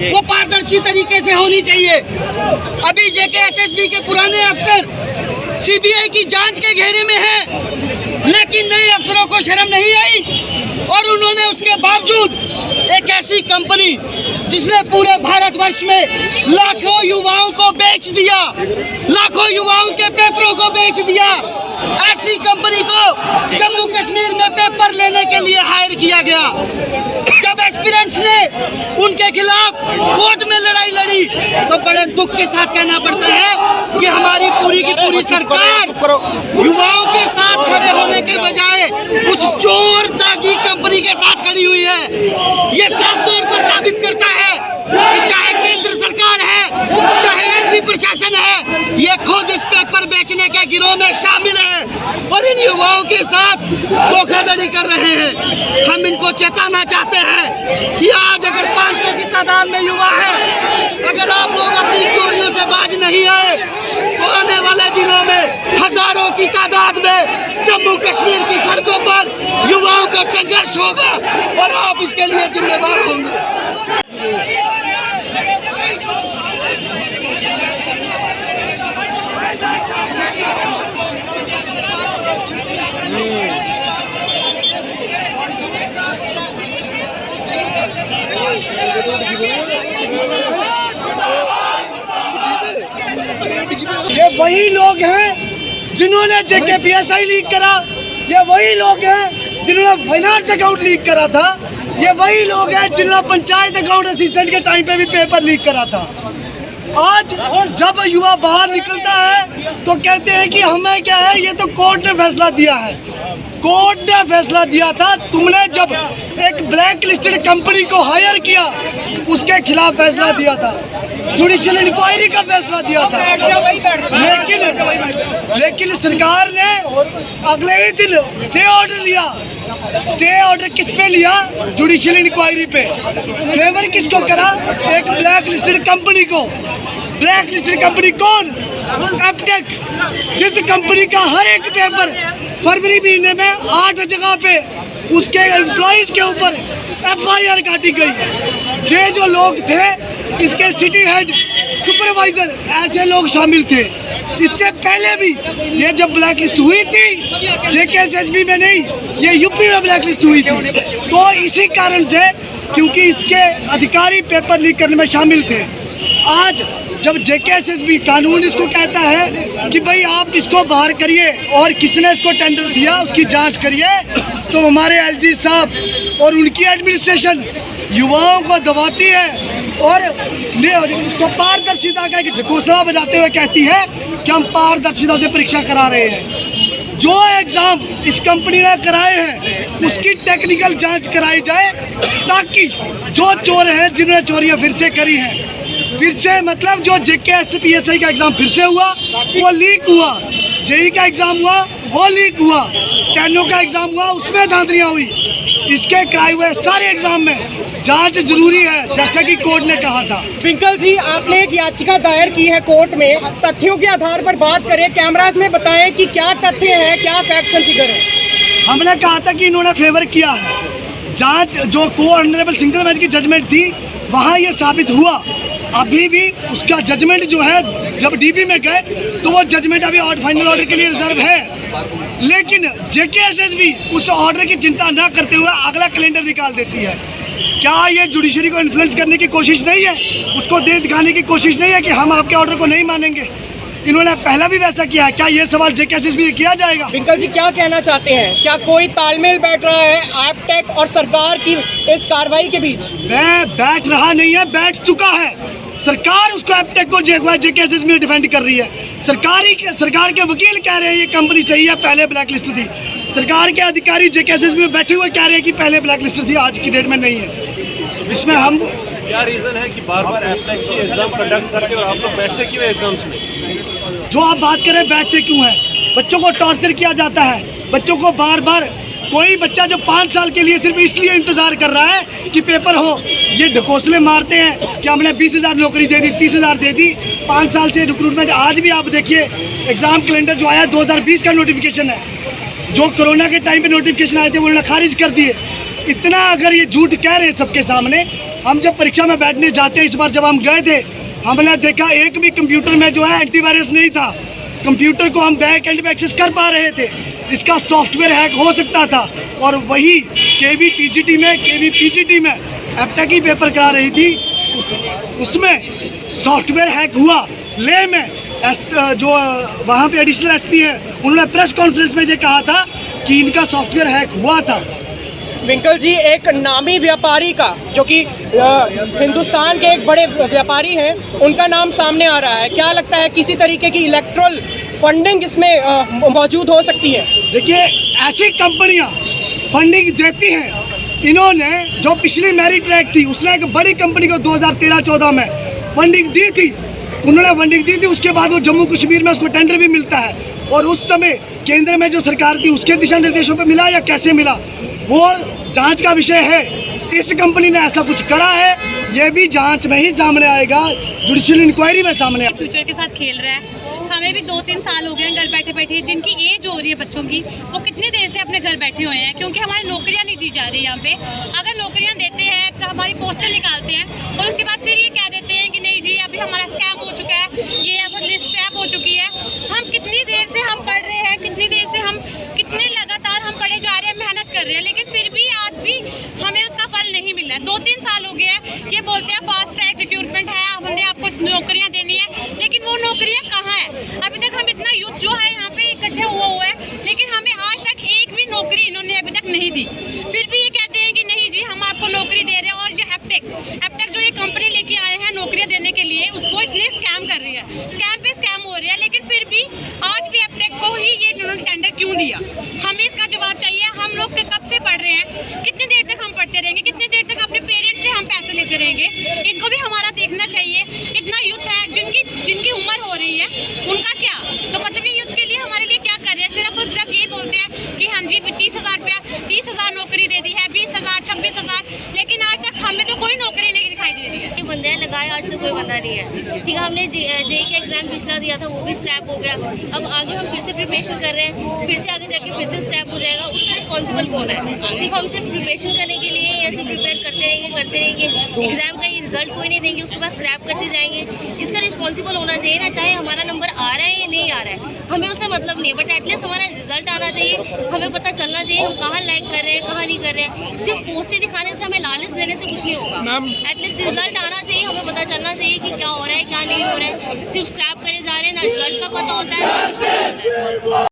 वो पारदर्शी तरीके से होनी चाहिए। अभी जेकेएसएसबी के पुराने अफसर सीबीआई की जांच के घेरे में हैं, लेकिन नए अफसरों को शर्म नहीं आई और उन्होंने उसके बावजूद एक ऐसी कंपनी जिसने पूरे भारतवर्ष में लाखों युवाओं को बेच दिया, लाखों युवाओं के पेपरों को बेच दिया, ऐसी कंपनी को जम्मू कश्मीर में पेपर लेने के लिए हायर किया गया। जब एस्पिरेंट्स ने उनके खिलाफ कोर्ट में लड़ाई लड़ी तो बड़े दुख के साथ कहना पड़ता है कि हमारी पूरी की पूरी सरकार युवाओं के साथ खड़े होने के बजाय उस चोर दागी कंपनी के साथ खड़ी हुई है। ये साफ तौर पर साबित करता है कि चाहे केंद्र सरकार है, चाहे एमपी प्रशासन है, ये खुद इस पेपर बेचने के गिरोह में शामिल है और इन युवाओं के साथ धोखाधड़ी कर रहे हैं। हम इनको चेताना चाहते हैं कि आज अगर 500 की तादाद में युवा है, अगर आप लोग अपनी चोरियों से बाज नहीं आए तो आने वाले दिनों में हजारों की तादाद में जम्मू कश्मीर की सड़कों पर युवाओं का संघर्ष होगा और आप इसके लिए जिम्मेदार होंगे। ये वही लोग हैं जिन्होंने जेकेपीएसआई लीक करा, ये वही लोग हैं जिन्होंने फाइनेंस अकाउंट लीक करा था, ये वही लोग हैं जिन्होंने पंचायत अकाउंट असिस्टेंट के टाइम पे भी पेपर लीक करा था। आज जब युवा बाहर निकलता है तो कहते हैं कि हमें क्या है, ये तो कोर्ट ने फैसला दिया है। कोर्ट ने फैसला दिया था, तुमने जब एक ब्लैक लिस्टेड कंपनी को हायर किया उसके खिलाफ फैसला दिया था, जुडिशियल इंक्वायरी का फैसला दिया था, लेकिन सरकार ने अगले ही दिन स्टे ऑर्डर लिया। स्टे ऑर्डर किस पे लिया? जुडिशियल इंक्वायरी पे। फेवर किसको करा? एक ब्लैक लिस्टेड कंपनी को। ब्लैक लिस्टेड कंपनी कौन? एपटेक, जिस कंपनी का हर एक पेपर फरवरी महीने में 8 जगह पे उसके एम्प्लॉइज के ऊपर FIR काटी गई। ये जो लोग थे, इसके सिटी हेड, सुपरवाइजर, ऐसे लोग शामिल थे। इससे पहले भी ये जब ब्लैक लिस्ट हुई थी जेकेएसएसबी में नहीं, ये यूपी में ब्लैक लिस्ट हुई थी। तो इसी कारण से, क्योंकि इसके अधिकारी पेपर लीक करने में शामिल थे, आज जब जेकेएसएसबी कानून इसको कहता है कि भाई आप इसको बाहर करिए और किसने इसको टेंडर दिया उसकी जांच करिए, तो हमारे एलजी साहब और उनकी एडमिनिस्ट्रेशन युवाओं को दबाती है और उसको पारदर्शिता का एक घोषणा बजाते हुए कहती है कि हम पारदर्शिता से परीक्षा करा रहे हैं। जो एग्ज़ाम इस कंपनी ने कराए हैं उसकी टेक्निकल जांच कराई जाए, ताकि जो चोर हैं जिन्होंने चोरियां फिर से करी हैं, फिर से मतलब जो जेकेएसपीएसआई का एग्ज़ाम फिर से हुआ वो लीक हुआ, जेई का एग्ज़ाम हुआ वो लीक हुआ, स्टेनो का एग्ज़ाम हुआ उसमें धांधलियाँ हुई, इसके कराए हुए सारे एग्ज़ाम में जांच जरूरी है, जैसा कि कोर्ट ने कहा था। ट्विंकल जी, आपने एक याचिका दायर की है कोर्ट में, तथ्यों के आधार पर बात करें, कैमरास में बताएं कि क्या तथ्य है, क्या फैक्ट्स एंड फिगर है। हमने कहा था कि इन्होंने फेवर किया है। जांच जो को ऑनरेबल सिंगल बेंच की जजमेंट थी वहाँ ये साबित हुआ। अभी भी उसका जजमेंट जो है, जब डीबी में गए तो वो जजमेंट अभी फाइनल ऑर्डर के लिए रिजर्व है, लेकिन जेकेएसएसबी उस ऑर्डर की चिंता न करते हुए अगला कैलेंडर निकाल देती है। क्या ये जुडिशरी को इन्फ्लुएंस करने की कोशिश नहीं है, उसको दे दिखाने की कोशिश नहीं है कि हम आपके ऑर्डर को नहीं मानेंगे? इन्होंने पहला भी वैसा किया है। क्या ये सवाल जेकेएसएसबी किया जाएगा? ट्विंकल जी, क्या कहना चाहते हैं? क्या कोई तालमेल बैठ रहा है एपटेक और सरकार की इस कार्रवाई के बीच? बैठ रहा नहीं है, बैठ चुका है। सरकार उसको एपटेक को जेकेएसएसबी में डिफेंड कर रही है। सरकार के वकील कह रहे हैं ये कंपनी सही है, पहले ब्लैक लिस्ट थी। सरकार के अधिकारी जेकेएसएसबी में बैठे हुए कह रहे हैं कि पहले ब्लैक लिस्ट थी, आज की डेट में नहीं है। इसमें हम क्या रीज़न है कि बार बार एपटेक की एग्ज़ाम कंडक्ट करके और आप लोग बैठते क्यों एग्जाम्स में? जो आप बात करें बैठते क्यों हैं, बच्चों को टॉर्चर किया जाता है, बच्चों को बार बार, कोई बच्चा जो 5 साल के लिए सिर्फ इसलिए इंतज़ार कर रहा है कि पेपर हो, ये ढकोसले मारते हैं कि हमने 20,000 नौकरी दे दी, 30,000 दे दी। 5 साल से रिक्रूटमेंट, आज भी आप देखिए एग्ज़ाम कैलेंडर जो आया 2020 का नोटिफिकेशन है, जो कोरोना के टाइम पे नोटिफिकेशन आए थे वो उन्होंने खारिज कर दिए। इतना अगर ये झूठ कह रहे हैं सबके सामने हम जब परीक्षा में बैठने जाते इस बार जब हम गए थे, हमने देखा एक भी कंप्यूटर में जो है एंटीवायरस नहीं था। कंप्यूटर को हम बैक एंड में एक्सेस कर पा रहे थे, इसका सॉफ्टवेयर हैक हो सकता था। और वही केवी टीजीटी में, केवी पीजीटी में एप्टेक ही पेपर करा रही थी, उसमें सॉफ्टवेयर हैक हुआ। ले में जो वहाँ पे एडिशनल एसपी है, उन्होंने प्रेस कॉन्फ्रेंस में ये कहा था कि इनका सॉफ्टवेयर हैक हुआ था। विंकल जी, एक नामी व्यापारी का, जो कि हिंदुस्तान के एक बड़े व्यापारी हैं, उनका नाम सामने आ रहा है। क्या लगता है किसी तरीके की इलेक्ट्रल फंडिंग इसमें मौजूद हो सकती है? देखिए, ऐसी कंपनियां फंडिंग देती हैं। इन्होंने जो पिछली मैरी ट्रैक थी, उसने एक बड़ी कंपनी को 2013-14 में फंडिंग दी थी। उन्होंने फंडिंग दी थी, उसके बाद वो जम्मू कश्मीर में उसको टेंडर भी मिलता है। और उस समय केंद्र में जो सरकार थी उसके दिशा निर्देशों पे मिला या कैसे मिला, वो जांच का विषय है। इस कंपनी ने ऐसा कुछ करा है, ये भी जांच में ही सामने आएगा, जुडिशियल इंक्वायरी में सामने आएगा। फ्यूचर के साथ खेल रहा है। हमें भी 2-3 साल हो गए हैं घर बैठे बैठे। जिनकी एज हो रही है बच्चों की, वो कितनी देर से अपने घर बैठे हुए हैं, क्योंकि हमारी नौकरियां नहीं दी जा रही यहाँ पे। अगर नौकरियां देते हैं तो हमारी पोस्टर निकालते हैं और उसके बाद फिर ये कह देते हैं कि नहीं जी अभी हमारा स्कैम हो चुका है, ये अब लिस्ट टैप हो चुकी है। हम कितनी देर से हम पढ़ रहे हैं, कितनी देर से हम कितने लगातार हम पढ़े जा रहे हैं, मेहनत कर रहे हैं, लेकिन फिर भी आज भी हमें उसका फल नहीं मिल रहा है। 2-3 साल हो गए हैं, ये बोलते हैं फास्ट ट्रैक रिक्रूटमेंट है, हमने आपको नौकरियां देनी है, लेकिन वो नौकरियां कहाँ है? अभी तक हम इतना यूथ जो है यहाँ पे इकट्ठे हुआ है, लेकिन हमें आज तक एक भी नौकरी इन्होंने अभी तक नहीं दी। फिर भी ये कहते हैं कि नहीं जी हम आपको नौकरी दे रहे हैं। और ये एप्टेक जो ये कंपनी लेके आए हैं नौकरियां देने के लिए, उसको इतने स्कैम कर रही है, स्कैम पे स्कैम हो रहा है, लेकिन फिर भी आज भी एप्टेक को ही ये इन्होंने टेंडर क्यों दिया? हमें इसका जवाब चाहिए। हम लोग कब से पढ़ रहे हैं, कितनी देर तक हम पढ़ते रहेंगे, कितनी देर तक अपने पेरेंट्स से हम पैसे लेते रहेंगे? इनको भी हमारा देखना चाहिए। इतना यूथ है जिनकी उम्र हो रही है, उनका क्या? तो मतलब ये यूथ के लिए हमारे लिए क्या कर रहे हैं? सिर्फ ये बोलते हैं कि हाँ जी 30,000 रुपया, 30,000 नौकरी दे दी है, 20,000, 26,000, लेकिन आज तक हमें तो कोई नौकरी नहीं दिखाई दे रही है। बंदे लगाए, आज तो कोई बंदा नहीं है। ठीक है, हमने जेई का एग्जाम पिछला दिया था, वो भी स्क्रैप हो गया। अब आगे हम फिर से प्रिपरेशन कर रहे हैं, फिर से आगे जाके फिर से स्क्रैप हो जाएगा। उसका रिस्पॉन्सिबल कौन है? सिर्फ प्रिपरेशन करने के लिए ऐसे प्रिपेयर करते रहेंगे, एग्जाम का ये रिजल्ट कोई नहीं देंगे, उसके बाद स्क्रैप करते जाएंगे। इसका रिस्पॉन्सिबल होना चाहिए ना, चाहे हमारा नंबर आ रहा है या नहीं आ रहा है, हमें उससे मतलब नहीं है, बट एटलीस्ट हमारा रिजल्ट आना चाहिए, हमें पता चलना चाहिए हम कहाँ लैग कर रहे हैं, कहाँ नहीं कर रहे हैं। सिर्फ पोस्टें दिखाने से, हमें लालच देने से कुछ नहीं होगा। एटलीस्ट रिजल्ट आना चाहिए, हमें पता चलना चाहिए कि क्या हो रहा है क्या नहीं हो रहा है। सिर्फ स्क्रैप करे जा रहे हैं, ना रिजल्ट का पता होता है ना कुछ पता होता है।